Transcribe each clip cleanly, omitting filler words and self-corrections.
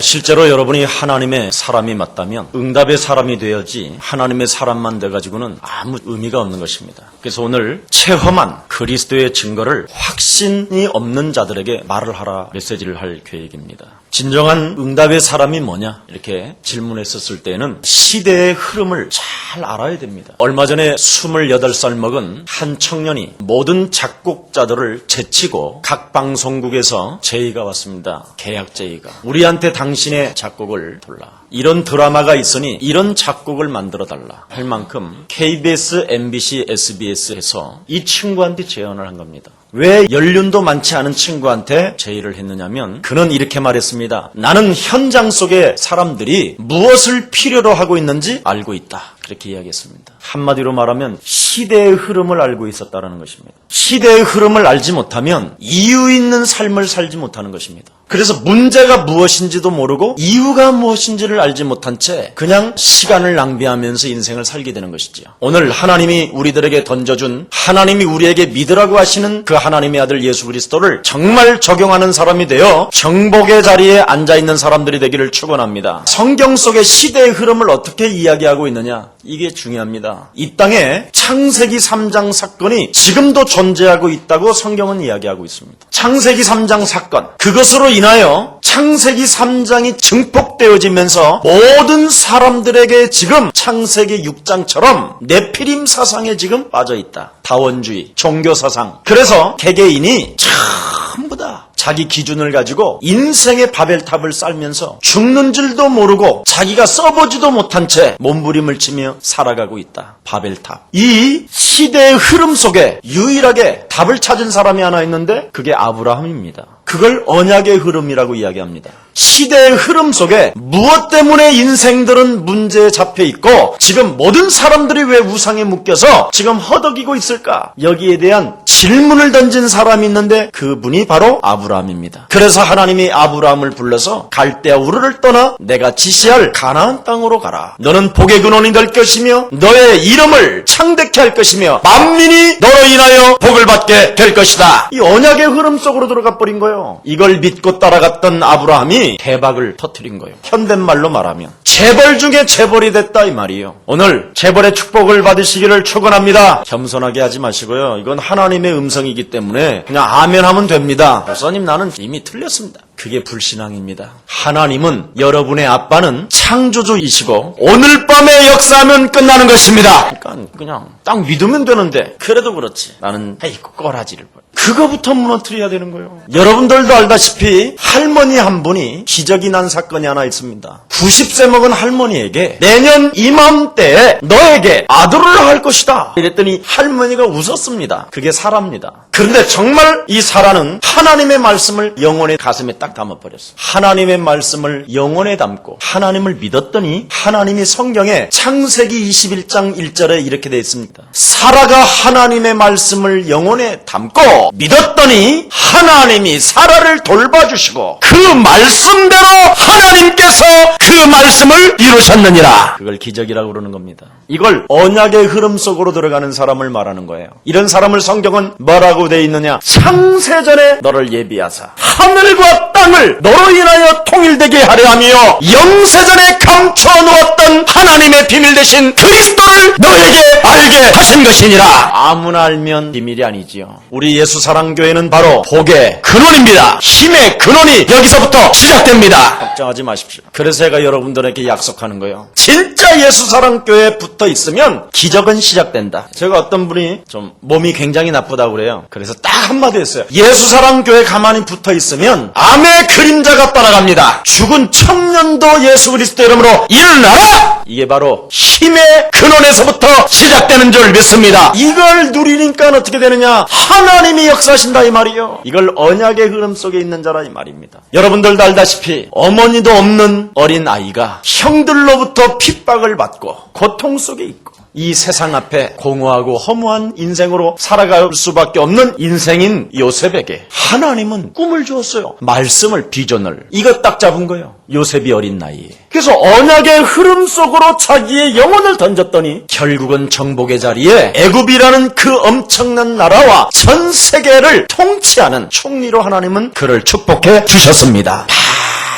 실제로 여러분이 하나님의 사람이 맞다면 응답의 사람이 되어야지 하나님의 사람만 돼가지고는 아무 의미가 없는 것입니다. 그래서 오늘 체험한 그리스도의 증거를 확신이 없는 자들에게 말을 하라 메시지를 할 계획입니다. 진정한 응답의 사람이 뭐냐 이렇게 질문했었을 때는 시대의 흐름을 잘 알아야 됩니다. 얼마 전에 28살 먹은 한 청년이 모든 작곡자들을 제치고 각 방송국에서 제의가 왔습니다. 계약 제의가. 우리한테 당신의 작곡을 돌라. 이런 드라마가 있으니 이런 작곡을 만들어달라 할 만큼 KBS, MBC, SBS에서 이 친구한테 제안을 한 겁니다. 왜 연륜도 많지 않은 친구한테 제의를 했느냐면 그는 이렇게 말했습니다. 나는 현장 속에 사람들이 무엇을 필요로 하고 있는지 알고 있다. 그렇게 이야기했습니다. 한마디로 말하면 시대의 흐름을 알고 있었다는 것입니다. 시대의 흐름을 알지 못하면 이유 있는 삶을 살지 못하는 것입니다. 그래서 문제가 무엇인지도 모르고 이유가 무엇인지를 알지 못한 채 그냥 시간을 낭비하면서 인생을 살게 되는 것이지요. 오늘 하나님이 우리들에게 던져준 하나님이 우리에게 믿으라고 하시는 그 하나님의 아들 예수 그리스도를 정말 적용하는 사람이 되어 정복의 자리에 앉아있는 사람들이 되기를 축원합니다. 성경 속의 시대의 흐름을 어떻게 이야기하고 있느냐 이게 중요합니다. 이 땅에 창세기 3장 사건이 지금도 존재하고 있다고 성경은 이야기하고 있습니다. 창세기 3장 사건 그것으로 인하여 창세기 3장이 증폭되어지면서 모든 사람들에게 지금 창세기 6장처럼 네피림 사상에 지금 빠져있다. 다원주의, 종교사상. 그래서 개개인이 전부 다 자기 기준을 가지고 인생의 바벨탑을 쌓으면서 죽는 줄도 모르고 자기가 써보지도 못한 채 몸부림을 치며 살아가고 있다. 바벨탑. 이 시대의 흐름 속에 유일하게 답을 찾은 사람이 하나 있는데 그게 아브라함입니다. 그걸 언약의 흐름이라고 이야기합니다. 시대의 흐름 속에 무엇 때문에 인생들은 문제에 잡혀 있고 지금 모든 사람들이 왜 우상에 묶여서 지금 허덕이고 있을까? 여기에 대한 질문을 던진 사람이 있는데 그분이 바로 아브라함입니다. 그래서 하나님이 아브라함을 불러서 갈대아 우르를 떠나 내가 지시할 가나안 땅으로 가라. 너는 복의 근원이 될 것이며 너의 이름을 창대케 할 것이며 만민이 너로 인하여 복을 받게 될 것이다. 이 언약의 흐름 속으로 들어가 버린 거예요. 이걸 믿고 따라갔던 아브라함이 대박을 터뜨린 거예요. 현대말로 말하면 재벌 중에 재벌이 됐다 이 말이에요. 오늘 재벌의 축복을 받으시기를 축원합니다. 겸손하게 하지 마시고요. 이건 하나님의 음성이기 때문에 그냥 아멘 하면 됩니다. 목사님 나는 이미 틀렸습니다. 그게 불신앙입니다. 하나님은 여러분의 아빠는 창조주이시고 오늘 밤에 역사하면 끝나는 것입니다. 그러니까 그냥 딱 믿으면 되는데 그래도 그렇지. 나는 꼬라지를 버려. 그거부터 무너뜨려야 되는 거예요. 여러분들도 알다시피 할머니 한 분이 기적이 난 사건이 하나 있습니다. 90세 먹은 할머니에게 내년 이맘때에 너에게 아들을 할 것이다. 이랬더니 할머니가 웃었습니다. 그게 사라입니다. 그런데 정말 이 사라는 하나님의 말씀을 영혼의 가슴에 딱 담아버렸어요. 하나님의 말씀을 영혼에 담고 하나님을 믿었더니 하나님이 성경에 창세기 21장 1절에 이렇게 되어 있습니다. 사라가 하나님의 말씀을 영혼에 담고 믿었더니 하나님이 사라를 돌봐주시고 그 말씀대로 하나님께서 그 말씀을 이루셨느니라. 그걸 기적이라고 그러는 겁니다. 이걸 언약의 흐름 속으로 들어가는 사람을 말하는 거예요. 이런 사람을 성경은 뭐라고 되어 있느냐? 창세전에 너를 예비하사 하늘과 땅을 너로 인하여 통일되게 하려 하며 영세전에 감추어 놓았던 하나님의 비밀 대신 그리스도를 너에게 알게 하신 것이니라. 아무나 알면 비밀이 아니지요. 우리 예수사랑교회는 바로 복의 근원입니다. 힘의 근원이 여기서부터 시작됩니다. 걱정하지 마십시오. 그래서 제가 여러분들에게 약속하는 거예요. 진짜 예수사랑교회에 붙어 있으면 기적은 시작된다. 제가 어떤 분이 좀 몸이 굉장히 나쁘다고 그래요. 그래서 딱 한마디 했어요. 예수사랑교회 가만히 붙어 있으면 암의 그림자가 따라갑니다. 죽은 청년도 예수 그리스도 이름으로 일어나라! 이게 바로 힘의 근원에서부터 시작되는 줄 믿습니다. 이걸 누리니까 어떻게 되느냐? 하나님이 역사하신다 이 말이요. 이걸 언약의 흐름 속에 있는 자라 이 말입니다. 여러분들도 알다시피 어머니도 없는 어린 아이가 형들로부터 핍박을 받고 고통 속에 있고 이 세상 앞에 공허하고 허무한 인생으로 살아갈 수밖에 없는 인생인 요셉에게 하나님은 꿈을 주었어요. 말씀을, 비전을. 이거 딱 잡은 거예요. 요셉이 어린 나이에. 그래서 언약의 흐름 속으로 자기의 영혼을 던졌더니 결국은 정복의 자리에 애굽이라는 그 엄청난 나라와 전 세계를 통치하는 총리로 하나님은 그를 축복해 주셨습니다.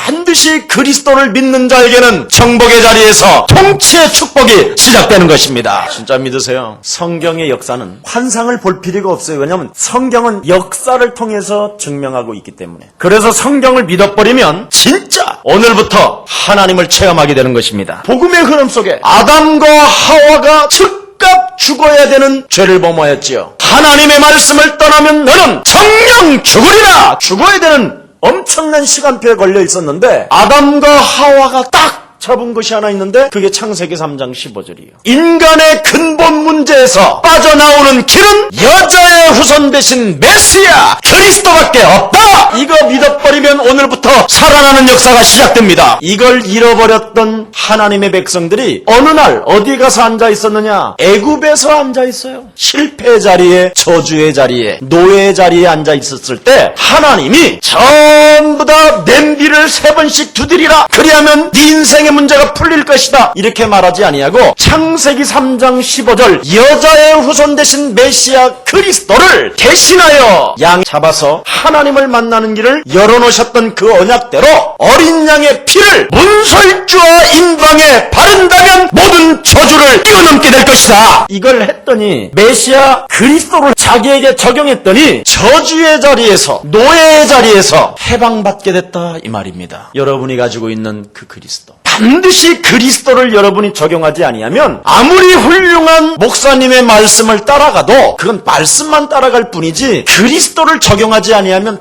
반드시 반드시 그리스도를 믿는 자에게는 정복의 자리에서 통치의 축복이 시작되는 것입니다. 진짜 믿으세요? 성경의 역사는 환상을 볼 필요가 없어요. 왜냐하면 성경은 역사를 통해서 증명하고 있기 때문에. 그래서 성경을 믿어버리면 진짜 오늘부터 하나님을 체험하게 되는 것입니다. 복음의 흐름 속에 아담과 하와가 즉각 죽어야 되는 죄를 범하였지요. 하나님의 말씀을 떠나면 너는 정령 죽으리라! 죽어야 되는 엄청난 시간표에 걸려 있었는데 아담과 하와가 딱 잡은 것이 하나 있는데 그게 창세기 3장 15절이에요. 인간의 근본 문제에서 빠져나오는 길은 여자의 후손 대신 메시아 그리스도밖에 없다. 이거 믿어버리면 오늘부터 살아나는 역사가 시작됩니다. 이걸 잃어버렸던 하나님의 백성들이 어느 날 어디 가서 앉아 있었느냐? 애굽에서 앉아 있어요. 실패의 자리에, 저주의 자리에, 노예의 자리에 앉아 있었을 때 하나님이 전부 다 냄비를 3번씩 두드리라. 그리하면 네 인생의 문제가 풀릴 것이다. 이렇게 말하지 아니하고 창세기 3장 15절 여자의 후손 대신 메시아 그리스도를 대신하여 양 잡아서 하나님을 만나는 길을 열어놓으셨던 그 언약대로 어린 양의 피를 문설주와 인방에 바른다면 모든 저주를 뛰어넘게 될 것이다. 이걸 했더니 메시아 그리스도를 자기에게 적용했더니 저주의 자리에서 노예의 자리에서 해방받게 됐다 이 말입니다. 여러분이 가지고 있는 그 그리스도 반드시 그리스도를 여러분이 적용하지 아니하면 아무리 훌륭한 목사님의 말씀을 따라가도 그건 말씀만 따라갈 뿐이지 그리스도를 적용하지 아니하면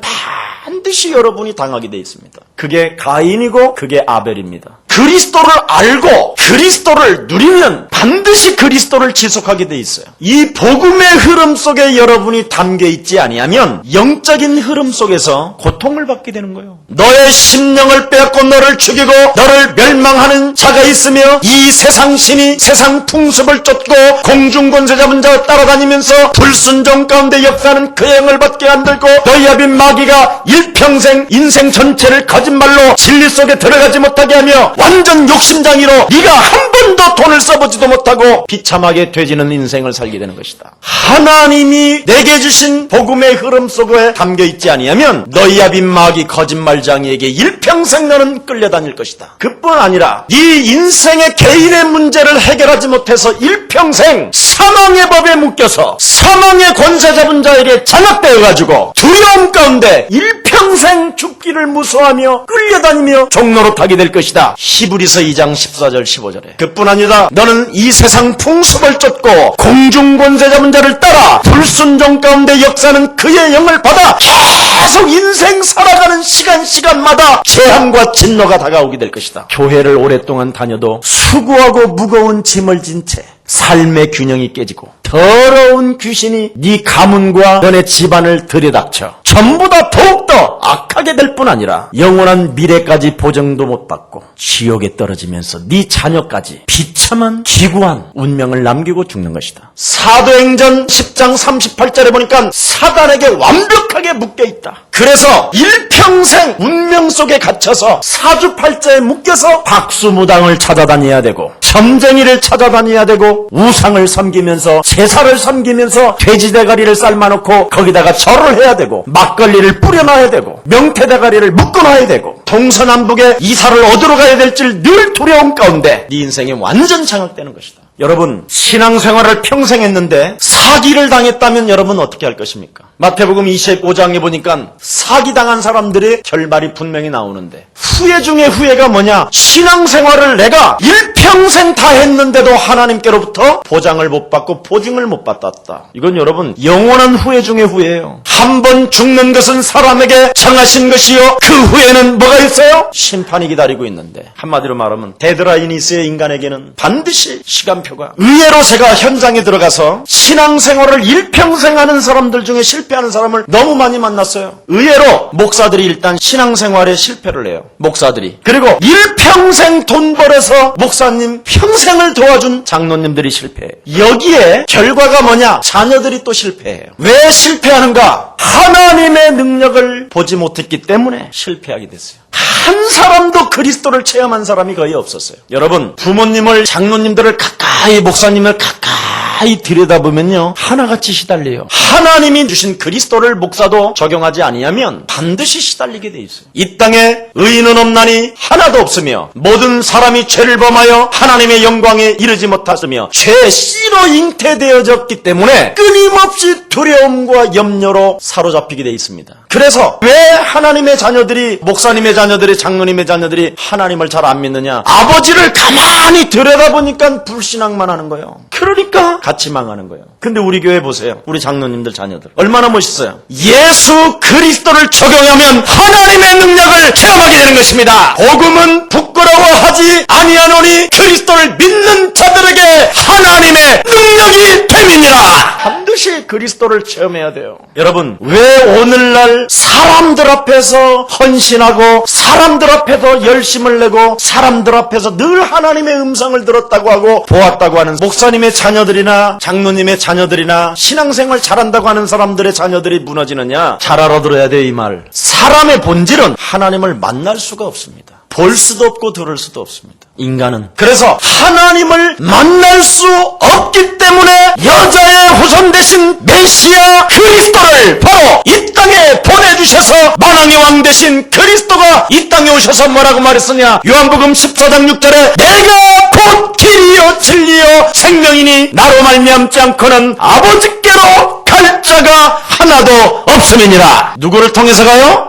반드시 여러분이 당하게 돼 있습니다. 그게 가인이고 그게 아벨입니다. 그리스도를 알고 그리스도를 누리면 반드시 그리스도를 지속하게 돼 있어요. 이 복음의 흐름 속에 여러분이 담겨 있지 아니하면 영적인 흐름 속에서 고통을 받게 되는 거예요. 너의 심령을 빼앗고 너를 죽이고 너를 멸망하는 자가 있으며 이 세상 신이 세상 풍습을 쫓고 공중권세 잡은 자 따라다니면서 불순종 가운데 역사하는 그 영을 받게 만들고 너희 아빈 마귀가 일평생 인생 전체를 거짓말로 진리 속에 들어가지 못하게 하며 완전 욕심장이로 네가 한 번도 돈을 써보지도 못하고 비참하게 되지는 인생을 살게 되는 것이다. 하나님이 내게 주신 복음의 흐름 속에 담겨있지 아니하면 너희 아빈 마귀 거짓말장이에게 일평생 너는 끌려다닐 것이다. 그뿐 아니라 네 인생의 개인의 문제를 해결하지 못해서 일평생 사망의 법에 묶여서 사망의 권세 잡은 자에게 장악되어가지고 두려움 가운데 일평생 죽기를 무서워하며 끌려다니며 종노릇하게 될 것이다. 히브리서 2장 14절 15절에 그뿐 아니라 너는 이 세상 풍습을 쫓고 공중권세 잡은 자를 따라 불순종 가운데 역사하는 그의 영을 받아 계속 인생 살아가는 시간마다 재앙과 진노가 다가오게 될 것이다. 교회를 오랫동안 다녀도 수고하고 무거운 짐을 진 채 삶의 균형이 깨지고 더러운 귀신이 네 가문과 너네 집안을 들이닥쳐 전부 다 더욱더 악하게 될 뿐 아니라 영원한 미래까지 보증도 못 받고 지옥에 떨어지면서 네 자녀까지 비참한 기구한 운명을 남기고 죽는 것이다. 사도행전 10장 38절에 보니까 사단에게 완벽하게 묶여있다. 그래서 일평생 운명 속에 갇혀서 사주팔자에 묶여서 박수무당을 찾아다녀야 되고 점쟁이를 찾아다녀야 되고 우상을 섬기면서 제사를 섬기면서 돼지대가리를 삶아놓고 거기다가 절을 해야 되고 막걸리를 뿌려놔야 되고 명태대가리를 묶어놔야 되고 동서남북에 이사를 어디로 가야 될지 늘 두려움 가운데 네 인생이 완전 장악되는 것이다. 여러분 신앙생활을 평생 했는데 사기를 당했다면 여러분 어떻게 할 것입니까? 마태복음 25장에 보니까 사기당한 사람들의 결말이 분명히 나오는데 후회 중에 후회가 뭐냐? 신앙생활을 내가 일평생 다 했는데도 하나님께로부터 보장을 못 받고 보증을 못 받았다. 이건 여러분 영원한 후회 중에 후회예요. 한 번 죽는 것은 사람에게 정하신 것이요 그 후에는 뭐가 있어요? 심판이 기다리고 있는데 한마디로 말하면 데드라인이 있어야 인간에게는 반드시 시간표가. 의외로 제가 현장에 들어가서 신앙생활을 일평생 하는 사람들 중에 실패하는 사람을 너무 많이 만났어요. 의외로 목사들이 일단 신앙생활에 실패를 해요. 목사들이. 그리고 일평생 돈 벌어서 목사님 평생을 도와준 장로님들이 실패해요. 여기에 결과가 뭐냐? 자녀들이 또 실패해요. 왜 실패하는가? 하나님의 능력을 보지 못했기 때문에 실패하게 됐어요. 한 사람도 그리스도를 체험한 사람이 거의 없었어요. 여러분 부모님을 장로님들을 가까이 목사님을 가까이 자세히 들여다보면요, 하나같이 시달려요. 하나님이 주신 그리스도를 목사도 적용하지 아니하면 반드시 시달리게 돼 있어요. 이 땅에 의인은 없나니 하나도 없으며 모든 사람이 죄를 범하여 하나님의 영광에 이르지 못하으며 죄 씨로 잉태되어졌기 때문에 끊임없이 두려움과 염려로 사로잡히게 돼 있습니다. 그래서 왜 하나님의 자녀들이, 목사님의 자녀들이, 장로님의 자녀들이 하나님을 잘 안 믿느냐? 아버지를 가만히 들여다보니까 불신앙만 하는 거예요. 그러니까 같이 망하는 거예요. 근데 우리 교회 보세요. 우리 장로님들 자녀들 얼마나 멋있어요. 예수 그리스도를 적용하면 하나님의 능력을 체험하게 되는 것입니다. 복음은 부끄러워하지 아니하노니 그리스도를 믿는 자들에게 하나님의 능력이 됨이니라. 반드시 그리스도를 체험해야 돼요. 여러분, 왜 오늘날 사람들 앞에서 헌신하고 사람들 앞에서 열심을 내고 사람들 앞에서 늘 하나님의 음성을 들었다고 하고 보았다고 하는 목사님의 자녀들이나 장로님의 자녀들이나 신앙생활 잘한다고 하는 사람들의 자녀들이 무너지느냐? 잘 알아들어야 돼, 이 말. 사람의 본질은 하나님을 만날 수가 없습니다. 볼 수도 없고 들을 수도 없습니다. 인간은. 그래서 하나님을 만날 수 없기 때문에 여자의 후손 되신 메시아 그리스도를 바로 이 땅에 보내주셔서 만왕의 왕 되신 그리스도가 이 땅에 오셔서 뭐라고 말했으냐? 요한복음 14장 6절에 내가 곧 길이요 진리요 생명이니 나로 말미암지 않고는 아버지께로 갈 자가 하나도 없음이니라. 누구를 통해서 가요?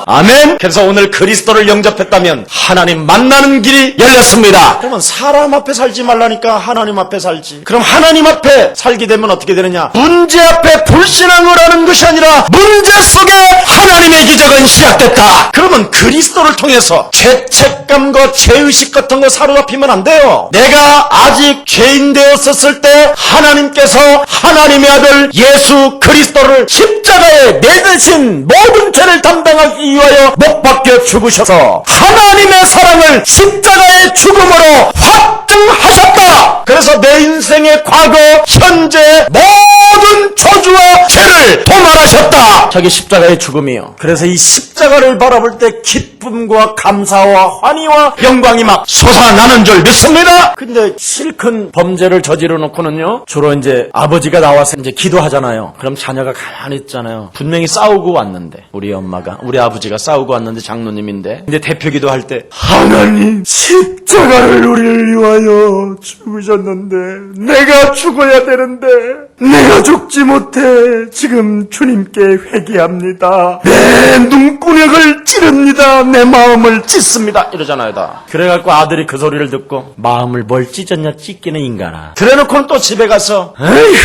아멘. 그래서 오늘 그리스도를 영접했다면 하나님 만나는 길이 열렸습니다. 그러면 사람 앞에 살지 말라니까 하나님 앞에 살지. 그럼 하나님 앞에 살게 되면 어떻게 되느냐? 문제 앞에 불신앙을 하는 것이 아니라 문제 속에 하나님의 기적은 시작됐다. 그러면 그리스도를 통해서 죄책감과 죄의식 같은 거 사로잡히면 안 돼요. 내가 아직 죄인 되었었을 때 하나님께서 하나님의 아들 예수 그리스도를 십자가에 내 대신 모든 죄를 담당하기 위하여 못 박혀 죽으셔서 하나님의 사랑을 십자가의 죽음으로 확증하셨다. 그래서 내 인생의 과거, 현재 모든 저주와 죄를 도말하셨다. 자기 십자가의 죽음이요. 그래서 이 십자가를 바라볼 때 기쁨과 감사와 환희와 영광이 막 솟아나는 줄 믿습니다. 근데 실컷 범죄를 저지르 놓고는요, 주로 이제 아버지가 나와서 이제 기도하잖아요. 그럼 자녀가 가만히 있잖아요. 분명히 싸우고 왔는데, 우리 엄마가, 우리 아버지가 싸우고 왔는데 장로님인데, 근데 대표 기도할 때 하나님 십자가를 우리를 위하여 죽으셨는데 내가 죽어야 되는데 내가 죽지 못해 지금 주님께 회개합니다. 내 눈구녕을 찌릅니다. 내 마음을 찢습니다. 이러잖아요 다. 그래갖고 아들이 그 소리를 듣고 마음을 뭘 찢었냐 찢기는 인간아. 그래놓고는 또 집에 가서 에휴,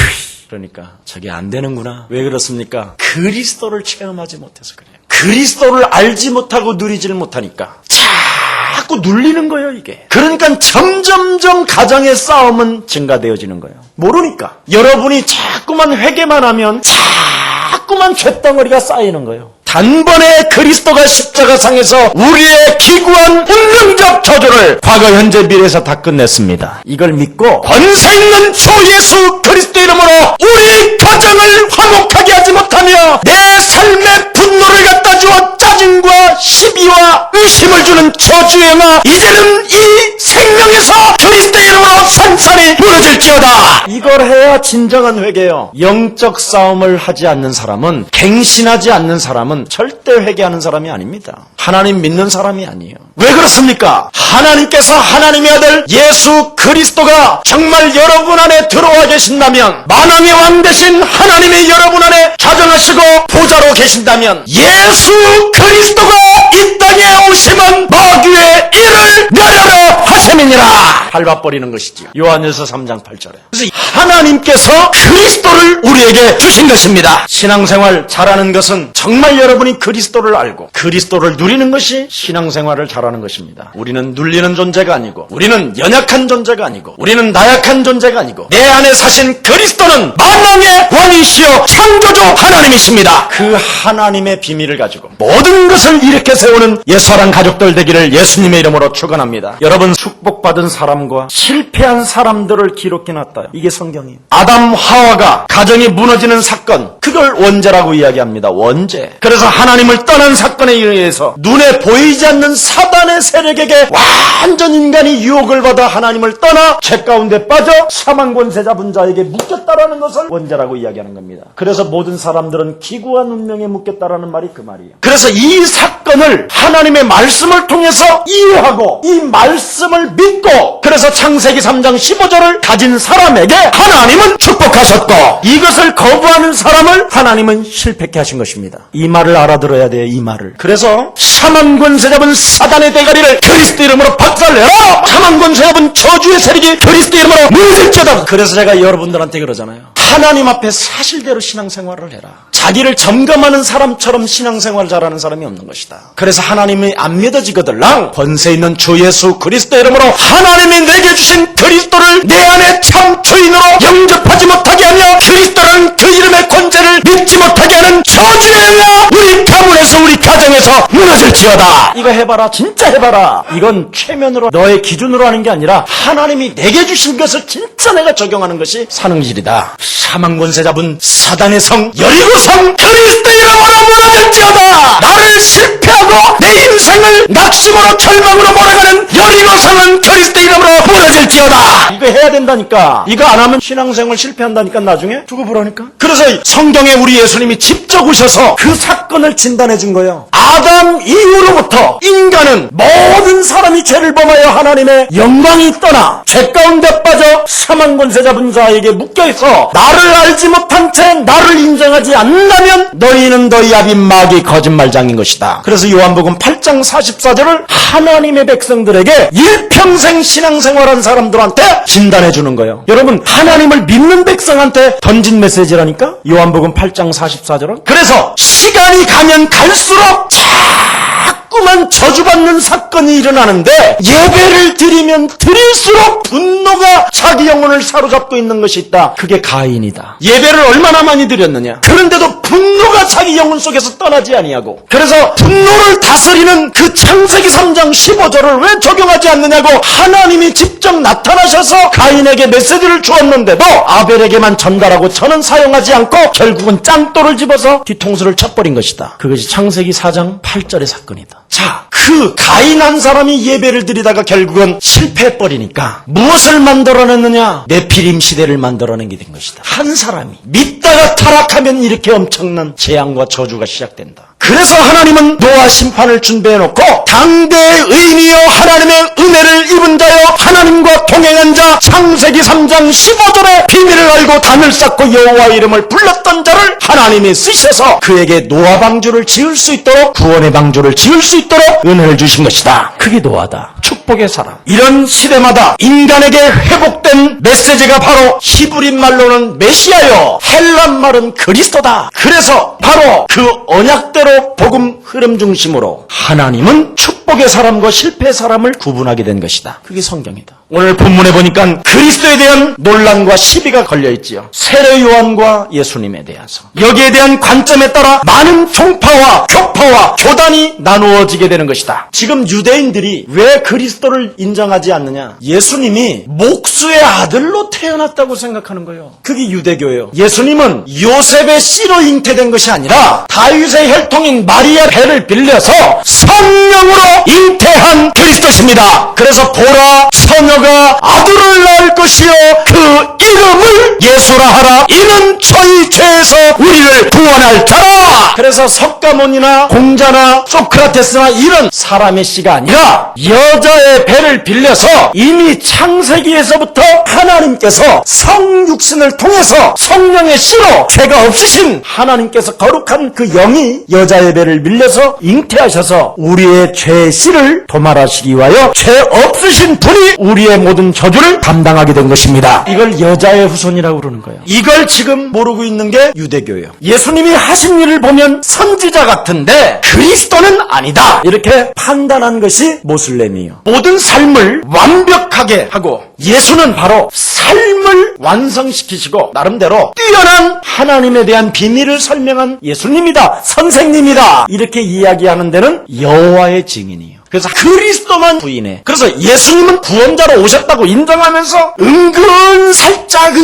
그러니까 저게 안 되는구나. 왜 그렇습니까? 그리스도를 체험하지 못해서 그래요. 그리스도를 알지 못하고 누리지를 못하니까 자꾸 눌리는 거예요, 이게. 그러니까 점점점 가정의 싸움은 증가되어지는 거예요. 모르니까. 여러분이 자꾸만 회개만 하면 자꾸만 쇳덩어리가 쌓이는 거예요. 단번에 그리스도가 십자가상에서 우리의 기구한 운명적 저주를 과거, 현재, 미래에서 다 끝냈습니다. 이걸 믿고 권세 있는 주 예수 그리스도 이름으로 우리 가정을 화목하게 하지 못하며 내 삶의 분노를 갖다 주어 짜증과 시비와 의심을 주는 저주행아, 이제는 이 생명에서 그리스도 이름으로 산산이 무너질지어다. 이걸 해야 진정한 회개예요. 영적 싸움을 하지 않는 사람은, 갱신하지 않는 사람은 절대 회개하는 사람이 아닙니다. 하나님 믿는 사람이 아니에요. 왜 그렇습니까? 하나님께서 하나님의 아들 예수 그리스도가 정말 여러분 안에 들어와 계신다면, 만왕의 왕 되신 하나님이 여러분 안에 자정하시고 보좌로 계신다면, 예수 그리스도가 이 땅에 오시면 마귀의 일을 멸하러 하심이니라. 밟아버리는 것이지요. 요한일서 3장 8절에. 그래서 하나님께서 그리스도를 우리에게 주신 것입니다. 신앙생활 잘하는 것은 정말 여러분이 그리스도를 알고 그리스도를 누리는 것이 신앙생활을 잘하는 것입니다. 우리는 눌리는 존재가 아니고, 우리는 연약한 존재가 아니고, 우리는 나약한 존재가 아니고, 내 안에 사신 그리스도는 만왕의 왕이시여 창조주 하나님이십니다. 그 하나님의 비밀을 가지고 모든 것을 일으켜 세우는 예수랑 가족들 되기를 예수님의 이름으로 축원합니다. 여러분 축복받은 사람과 사람과 실패한 사람들을 기록해놨다. 이게 성경이에요. 아담 하와가 가정이 무너지는 사건, 그걸 원죄라고 이야기합니다. 원죄. 그래서 하나님을 떠난 사건에 의해서 눈에 보이지 않는 사단의 세력에게 완전 인간이 유혹을 받아 하나님을 떠나 죄 가운데 빠져 사망 권세 잡은 자에게 묶였다라는 것을 원죄라고 이야기하는 겁니다. 그래서 모든 사람들은 기구한 운명에 묶였다라는 말이 그 말이에요. 그래서 이 사건을 하나님의 말씀을 통해서 이해하고 이 말씀을 믿고, 그래서 창세기 3장 15절을 가진 사람에게 하나님은 축복하셨고, 이것을 거부하는 사람을 하나님은 실패케 하신 것입니다. 이 말을 알아들어야 돼요. 이 말을. 그래서 사망 권세 잡은 사단의 대가리를 그리스도 이름으로 박살내어 사망 권세 잡은 저주의 세력이 그리스도 이름으로 무너질지어다. 그래서 제가 여러분들한테 그러잖아요. 하나님 앞에 사실대로 신앙생활을 해라. 자기를 점검하는 사람처럼 신앙생활을 잘하는 사람이 없는 것이다. 그래서 하나님이 안 믿어지거들랑 권세 있는 주 예수 그리스도 이름으로 하나님이 내게 주신 그리스도를 내 안에 참 주인으로 영접하지 못하게 하며 그리스도라는 그 이름의 권세를 믿지 못하게 하는 저주의 영아 우리 가문에서 우리 가정에서 무너질지어다. 이거 해봐라. 진짜 해봐라. 이건 최면으로 너의 기준으로 하는 게 아니라 하나님이 내게 주신 것을 진짜 내가 적용하는 것이 사능질이다. 사망 권세 잡은 사단의 성 여리고성 그리스도 이름으로 무너질지어다. 나를 실패하고 내 인생을 낙심으로 절망으로 몰아가는 여리고성은 그리스도 이름으로 무너질지어다. 이거 해야 된다니까. 이거 안 하면 신앙생활 실패한다니까. 나중에 두고 보라니까. 그래서 성경에 우리 예수님이 직접 오셔서 그 사건을 진단해 준 거예요. 아담 이후로부터 인간은 모든 사람이 죄를 범하여 하나님의 영광이 떠나 죄 가운데 빠져 사망 권세 잡은 자에게 묶여있어 나를 알지 못한 채 나를 인정하지 않는다면 너희는 너희 아비 마귀 거짓말장인 것이다. 그래서 요한복음 8장 44절을 하나님의 백성들에게 일평생 신앙생활한 사람들한테 진단해 주는 거예요. 여러분, 하나님을 믿는 백성한테 던진 메시지라니까. 요한복음 8장 44절은. 그래서 시간이 가면 갈수록 자꾸만 저주받는 사건이 일어나는데 예배를 드리면 드릴수록 분노가 자기 영혼을 사로잡고 있는 것이 있다. 그게 가인이다. 예배를 얼마나 많이 드렸느냐. 그런데도 분노가 자기 영혼 속에서 떠나지 아니하고, 그래서 분노를 다스리는 그 창세기 3장 15절을 왜 적용하지 않느냐고 하나님이 직접 나타나셔서 가인에게 메시지를 주었는데도 아벨에게만 전달하고 저는 사용하지 않고 결국은 짱돌을 집어서 뒤통수를 쳐버린 것이다. 그것이 창세기 4장 8절의 사건이다. 자, 그 가인 한 사람이 예배를 드리다가 결국은 실패해버리니까 무엇을 만들어냈느냐? 네피림 시대를 만들어내게 된 것이다. 한 사람이 믿다가 타락하면 이렇게 엄청난 재앙과 저주가 시작된다. 그래서 하나님은 노아 심판을 준비해놓고 당대의 의인이여 하나님의 은혜를 입은 자여 하나님과 동행한 자 창세기 3장 15절의 비밀을 알고 단을 쌓고 여호와 이름을 불렀던 자를 하나님이 쓰셔서 그에게 노아 방주를 지을 수 있도록, 구원의 방주를 지을 수 있도록 은혜를 주신 것이다. 그게 노아다. 축복의 사람. 이런 시대마다 인간에게 회복된 메시지가 바로 히브리 말로는 메시아요, 헬란 말은 그리스도다. 그래서 바로 그 언약대로 복음 흐름 중심으로 하나님은 축복의 사람과 실패의 사람을 구분하게 된 것이다. 그게 성경이다. 오늘 본문에 보니까 그리스도에 대한 논란과 시비가 걸려있지요. 세례 요한과 예수님에 대해서. 여기에 대한 관점에 따라 많은 종파와 교파와 교단이 나누어지게 되는 것이다. 지금 유대인들이 왜 그리스도를 인정하지 않느냐? 예수님이 목수의 아들로 태어났다고 생각하는 거예요. 그게 유대교예요. 예수님은 요셉의 씨로 잉태된 것이 아니라 다윗의 혈통인 마리아 배를 빌려서 성령으로 잉태한 그리스도십니다. 그래서 보라, 처녀가 아들을 낳을 것이요 그 이름을 예수라 하라. 이는 저희 죄에서 우리를 구원할 자라. 그래서 석가모니나 공자나 소크라테스나 이런 사람의 씨가 아니라 여자의 배를 빌려서 이미 창세기에서부터 하나님께서 성육신을 통해서 성령의 씨로 죄가 없으신 하나님께서 거룩한 그 영이 여자의 배를 밀려서 잉태하셔서 우리의 죄의 씨를 도말하시기 위하여 죄 없으신 분이 우리의 모든 저주를 담당하게 된 것입니다. 이걸 여자의 후손이라고 그러는 거예요. 이걸 지금 모르고 있는 게 유대교예요. 예수님이 하신 일을 보면 선지자 같은데 그리스도는 아니다. 이렇게 판단한 것이 모슬렘이에요. 모든 삶을 완벽하게 하고 예수는 바로 삶을 완성시키시고 나름대로 뛰어난 하나님에 대한 비밀을 설명한 예수님이다. 선생님이다. 이렇게 이야기하는 데는 여호와의 증인이에요. 그래서 그리스도만 부인해. 그래서 예수님은 구원자로 오셨다고 인정하면서 은근살짝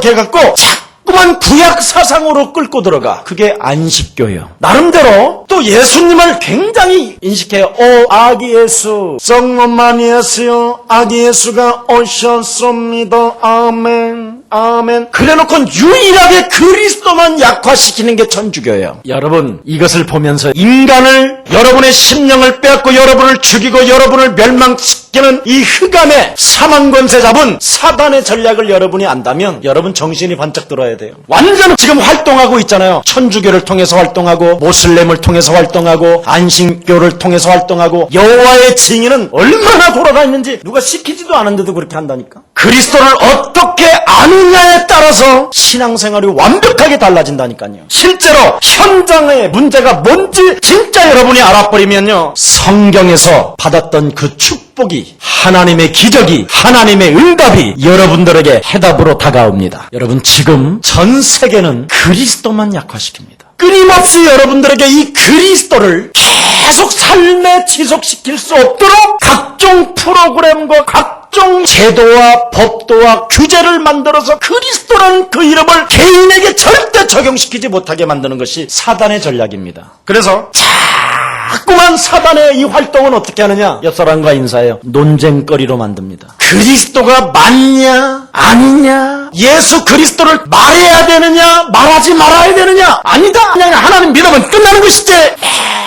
해갖고 자꾸만 구약 사상으로 끌고 들어가. 그게 안식교예요. 나름대로 또 예수님을 굉장히 인식해요. 오 아기 예수, 성모만 예수요, 아기 예수가 오셨습니다. 아멘. 아멘. 그래놓고 유일하게 그리스도만 약화시키는 게 천주교예요. 여러분 이것을 보면서 인간을, 여러분의 심령을 빼앗고 여러분을 죽이고 여러분을 멸망시키는 이 흑암의 사망권세 잡은 사단의 전략을 여러분이 안다면 여러분 정신이 반짝 들어야 돼요. 완전 지금 활동하고 있잖아요. 천주교를 통해서 활동하고 모슬렘을 통해서 활동하고 안식교를 통해서 활동하고 여호와의 증인은 얼마나 돌아가 있는지 누가 시키지도 않은데도 그렇게 한다니까. 그리스도를 어떻게 아느냐에 따라서 신앙생활이 완벽하게 달라진다니까요. 실제로 현장의 문제가 뭔지 진짜 여러분이 알아버리면요, 성경에서 받았던 그 축복이, 하나님의 기적이, 하나님의 응답이 여러분들에게 해답으로 다가옵니다. 여러분 지금 전 세계는 그리스도만 약화시킵니다. 끊임없이 여러분들에게 이 그리스도를 계속 삶에 지속시킬 수 없도록 각종 프로그램과 각종 제도와 법도와 규제를 만들어서 그리스도라는 그 이름을 개인에게 절대 적용시키지 못하게 만드는 것이 사단의 전략입니다. 그래서 자꾸만 사단의 이 활동은 어떻게 하느냐? 옆 사람과 인사해요. 논쟁거리로 만듭니다. 그리스도가 맞냐? 아니냐? 예수 그리스도를 말해야 되느냐? 말하지 말아야 되느냐? 아니다! 그냥 하나님 믿으면 끝나는 것이지!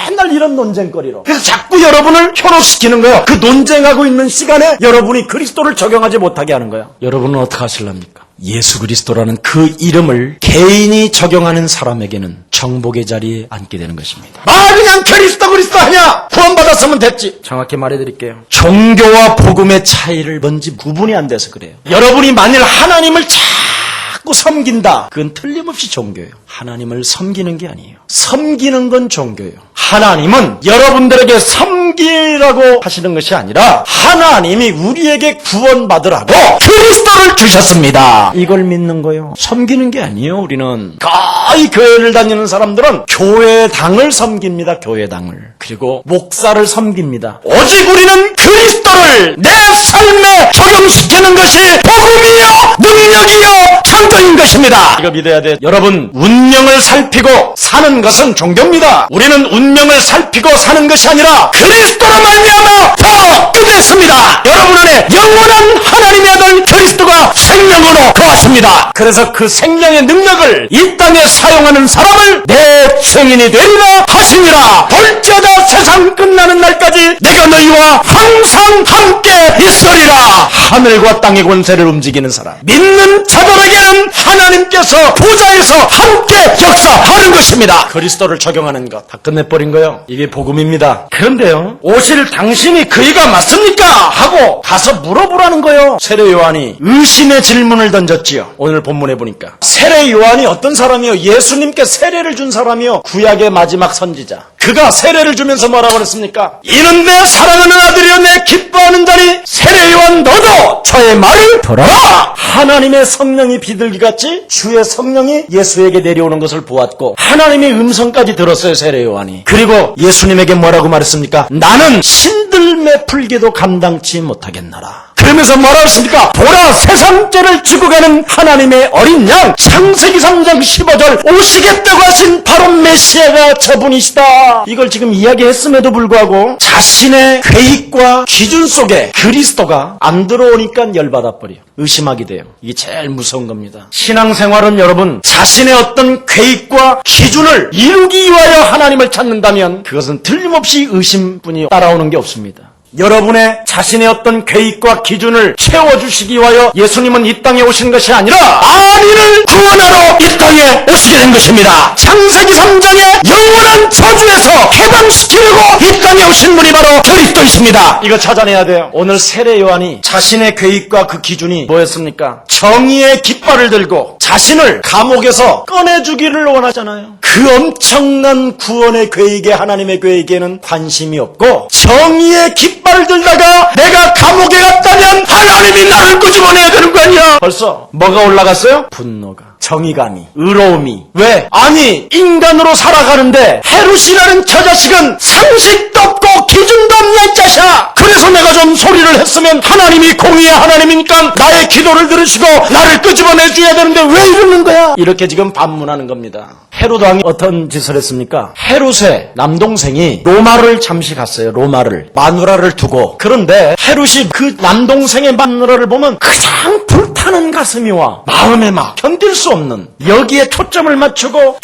맨날 이런 논쟁거리로. 그래서 자꾸 여러분을 현혹시키는 거예요. 그 논쟁하고 있는 시간에 여러분이 그리스도를 적용하지 못하게 하는 거예요. 여러분은 어떻게 하실랍니까? 예수 그리스도라는 그 이름을 개인이 적용하는 사람에게는 정복의 자리에 앉게 되는 것입니다. 그냥 그리스도 하냐? 구원받았으면 됐지. 정확히 말해드릴게요. 종교와 복음의 차이를 뭔지 구분이 안 돼서 그래요. 여러분이 만일 하나님을 자꾸 섬긴다, 그건 틀림없이 종교예요. 하나님을 섬기는 게 아니에요. 섬기는 건 종교예요. 하나님은 여러분들에게 섬기라고 하시는 것이 아니라 하나님이 우리에게 구원받으라고 그리스도를 주셨습니다. 이걸 믿는 거예요. 섬기는 게 아니에요. 우리는 거의 교회를 다니는 사람들은 교회당을 섬깁니다. 교회당을. 그리고 목사를 섬깁니다. 오직 우리는 그리스도를 내 삶에 적용시키는 것이 복음이요 능력이요 창조인 것입니다. 이거 믿어야 돼. 여러분 운명을 살피고 사는 것은 종교입니다. 우리는 운명을 살피고 사는 것이 아니라 그리스도로 말미암아 더 뜨겠습니다. 여러분 안에 영원한 하나님의 아들 그리스도가 생명으로 거하십니다. 그래서 그 생명의 능력을 이 땅에 사용하는 사람을 내 증인이 되리라 하시니라. 볼지어다 세상 끝나는 날까지 내가 너희와 항상 함께 있으리라. 하늘과 땅의 권세를 움직이는 사람, 믿는 자들에게는 하나님께서 보좌에서 함께 역사하는 것입니다. 그리스도를 적용하는 것 다 끝내버린 거예요. 이게 복음입니다. 그런데요, 오실 당신이 그이가 맞습니까? 하고 가서 물어보라는 거예요. 세례 요한이 의심의 질문을 던졌지요. 오늘 본문에 보니까 세례 요한이 어떤 사람이요? 예수님께 세례를 준 사람이요, 구약의 마지막 선지자. 그가 세례를 주면서 뭐라고 그랬습니까? 이는 내 사랑하는 아들이여 내 기뻐하는 자니 세례 요한 너도 저의 말을 들어라. 하나님의 성령이 비둘기같이 주의 성령이 예수에게 내려오는 것을 보았고 하나님의 음성까지 들었어요. 세례 요한이. 그리고 예수님에게 뭐라고 말했습니까? 나는 신들매 풀기도 감당치 못하겠나라. 그러면서 뭐라고 했습니까? 보라 세상죄를 지고 가는 하나님의 어린 양, 창세기 3장 15절 오시겠다고 하신 바로 메시아가 저분이시다. 이걸 지금 이야기했음에도 불구하고 자신의 계획과 기준 속에 그리스도가 안 들어오니까 열받아 버려요. 의심하게 돼요. 이게 제일 무서운 겁니다. 신앙생활은 여러분 자신의 어떤 계획과 기준을 이루기 위하여 하나님을 찾는다면 그것은 틀림없이 의심뿐이 따라오는 게 없습니다. 여러분의 자신의 어떤 계획과 기준을 채워주시기 위하여 예수님은 이 땅에 오신 것이 아니라 아리를 구원하러 이 땅에 오시게 된 것입니다. 창세기 3장의 영원한 저주에서 해방시키려고 이 땅에 오신 분이 바로 그리스도이십니다. 이거 찾아내야 돼요. 오늘 세례 요한이 자신의 계획과 그 기준이 뭐였습니까? 정의의 깃발을 들고 자신을 감옥에서 꺼내주기를 원하잖아요. 그 엄청난 구원의 계획에, 하나님의 계획에는 관심이 없고 정의의 깃발을 들다가 내가 감옥에 갔다면 하나님이 나를 끄집어내야 되는 거 아니야. 벌써 뭐가 올라갔어요? 분노가, 정의감이, 의로움이. 왜? 아니, 인간으로 살아가는데 헤롯이라는 저 자식은 상식도 없고 기준도 없냐 이 자식아. 그래서 내가 좀 소리를 했으면 하나님이 공의의 하나님이니까 나의 기도를 들으시고 나를 끄집어내줘야 되는데 왜 이러는 거야? 이렇게 지금 반문하는 겁니다. 헤롯 왕이 어떤 짓을 했습니까? 헤롯의 남동생이 로마를 잠시 갔어요. 로마를, 마누라를 두고. 그런데 헤롯이 그 남동생의 마누라를 보면 그냥 불타는 가슴이 와. 마음에 막 견딜 수 없는, 여기에 초점을 맞추고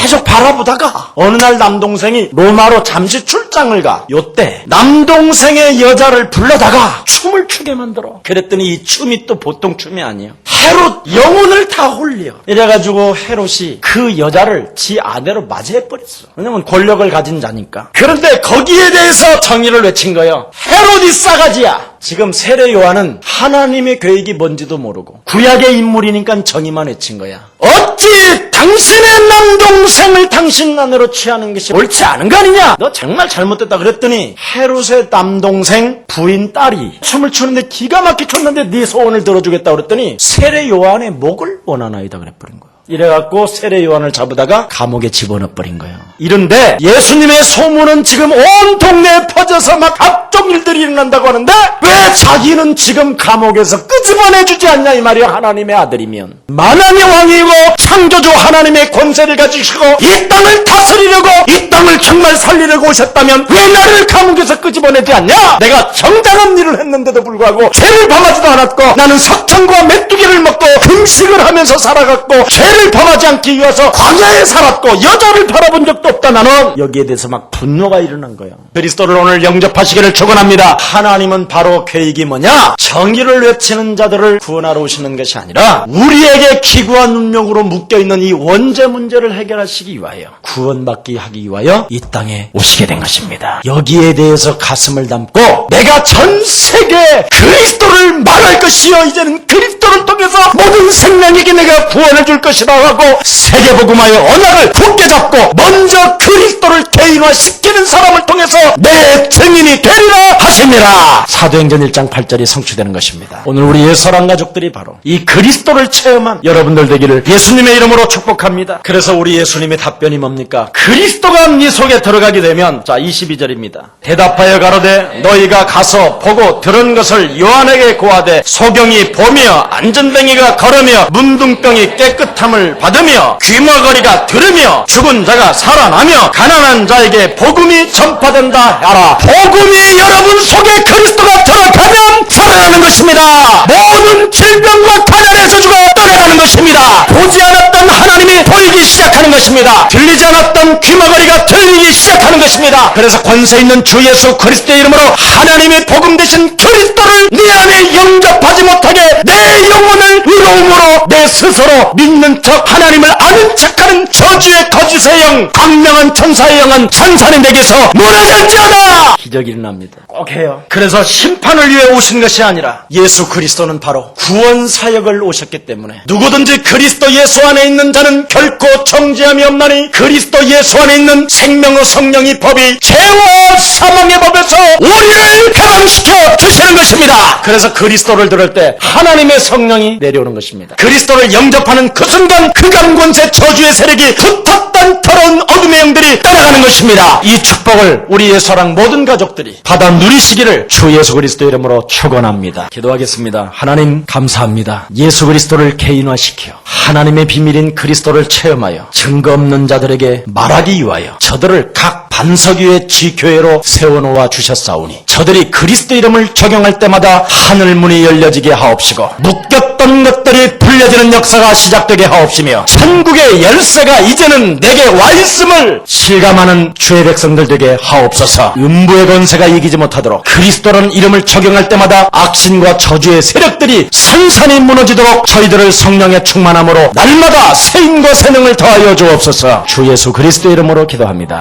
계속 바라보다가 어느 날 남동생이 로마로 잠시 출장을 가. 요때 남동생의 여자를 불러다가 춤을 추게 만들어. 그랬더니 이 춤이 또 보통 춤이 아니에요. 헤롯 영혼을 다 홀려. 이래가지고 헤롯이 그 여자를 지 아내로 맞이해버렸어. 왜냐면 권력을 가진 자니까. 그런데 거기에 대해서 정의를 외친 거예요. 헤롯이 싸가지야. 지금 세례 요한은 하나님의 계획이 뭔지도 모르고 구약의 인물이니까 정의만 외친 거야. 어찌 당신의 남동생을 당신 아내로 취하는 것이 옳지 않은 거 아니냐? 너 정말 잘못됐다. 그랬더니 헤롯의 남동생 부인 딸이 춤을 추는데 기가 막히게 췄는데 네 소원을 들어주겠다 그랬더니 세례 요한의 목을 원하나이다 그래버린 거야. 이래갖고 세례 요한을 잡으다가 감옥에 집어넣어버린 거예요. 이런데 예수님의 소문은 지금 온 동네에 퍼져서 막 각종 일들이 일어난다고 하는데 왜 자기는 지금 감옥에서 끄집어내주지 않냐 이 말이야. 하나님의 아들이면 만왕의 왕이고 창조주 하나님의 권세를 가지시고 이 땅을 다스리려고, 이 땅을 정말 살리려고 오셨다면 왜 나를 감옥에서 끄집어내지 않냐? 내가 정당한 일을 했는데도 불구하고 죄를 범하지도 않았고 나는 석청과 메뚜기를 먹고 금식을 하면서 살아갔고 죄를 범하지 않기 위해서 광야에 살았고 여자를 바라본 적도 없다. 나는 여기에 대해서 막 분노가 일어난 거예요. 그리스도를 오늘 영접하시기를 축원합니다. 하나님은 바로 계획이 뭐냐? 정의를 외치는 자들을 구원하러 오시는 것이 아니라 우리에게 기구한 운명으로 묶여있는 이 원죄 문제를 해결하시기 위하여, 구원받기 하기 위하여 이 땅에 오시게 된 것입니다. 여기에 대해서 가슴을 담고 내가 전 세계에 그리스도를 말할 것이요, 이제는 그리스도를 통해서 모든 생명에게 내가 구원을 줄 것이다 하고 세계복음화의 언약을 굳게 잡고 먼저 그리스도를 개인화시키는 사람을 통해서 내 증인이 되리라 하십니다. 사도행전 1장 8절이 성취되는 것입니다. 오늘 우리 예사랑 가족들이 바로 이 그리스도를 체험한 여러분들 되기를 예수님의 이름으로 축복합니다. 그래서 우리 예수님의 답변이 뭡니까? 그리스도가 네 속에 들어가게 되면, 자 22절입니다. 대답하여 가로되 너희가 가서 보고 들은 것을 요한에게 고하되 소경이 보며 안전뱅이가 걸으며 문둥병이 깨끗함을 받으며 귀머거리가 들으며 죽은 자가 살아나며 가난한 자에게 복음이 전파된다 하라. 복음이 여러분 속에 그리스도가 들어가면 살아나는 것입니다. 모든 질병과 가난에서 죽어 떠나가는 것입니다. 보지 않았던 하나님이 보이기 시작하는 것입니다. 들리지 않았던 귀머거리가 들리기 시작하는 것입니다. 그래서 권세 있는 주 예수 그리스도의 이름으로 하나님의 복음 되신 그리스도를 네 안에 영접하지 못하게 내 영혼을 의로움으로 내 스스로 믿는 척 하나님을 아는 척하는 저주의 거짓의 영, 광명한 천사의 영은 천사는 내게서 무너질지어다. 기적이 일어납니다. 꼭 해요. 그래서 심판을 위해 오신 것이 아니라 예수 그리스도는 바로 구원 사역을 오셨기 때문에 누구든지 그리스도 예수 안에 있는 자는 결코 정죄함이 없나니 그리스도 예수 안에 있는 생명의 성령의 법이 죄와 사망의 법에서 우리를 해방시켜 주시는 것입니다. 그래서 그리스도를 들을 때 하나님의 성령이 내려오는 것입니다. 그리스도를 영접하는 그 순간 그간 권세 저주의 세력이 흩었던 더러운 어둠의 영들이 떠나가는 것입니다. 이 축복을 우리 예수랑 모든 가족들이 받아 누리시기를 주 예수 그리스도 이름으로 축원합니다. 기도하겠습니다. 하나님 감사합니다. 예수 그리스도를 개인화시켜 하나님의 비밀인 그리스도를 체험하여 증거 없는 자들에게 말하기 위하여 저들을 각 반석 위에 지교회로 세워놓아 주셨사오니 저들이 그리스도 이름을 적용할 때마다 하늘문이 열려지게 하옵시고 묶였던 묶었던 것들이 풀려지는 역사가 시작되게 하옵시며 천국의 열쇠가 이제는 내게 와 있음을 실감하는 주의 백성들 되게 하옵소서. 음부의 권세가 이기지 못하도록 그리스도라는 이름을 적용할 때마다 악신과 저주의 세력들이 산산이 무너지도록 저희들을 성령의 충만함으로 날마다 새 힘과 새 능을 더하여 주옵소서. 주 예수 그리스도 이름으로 기도합니다.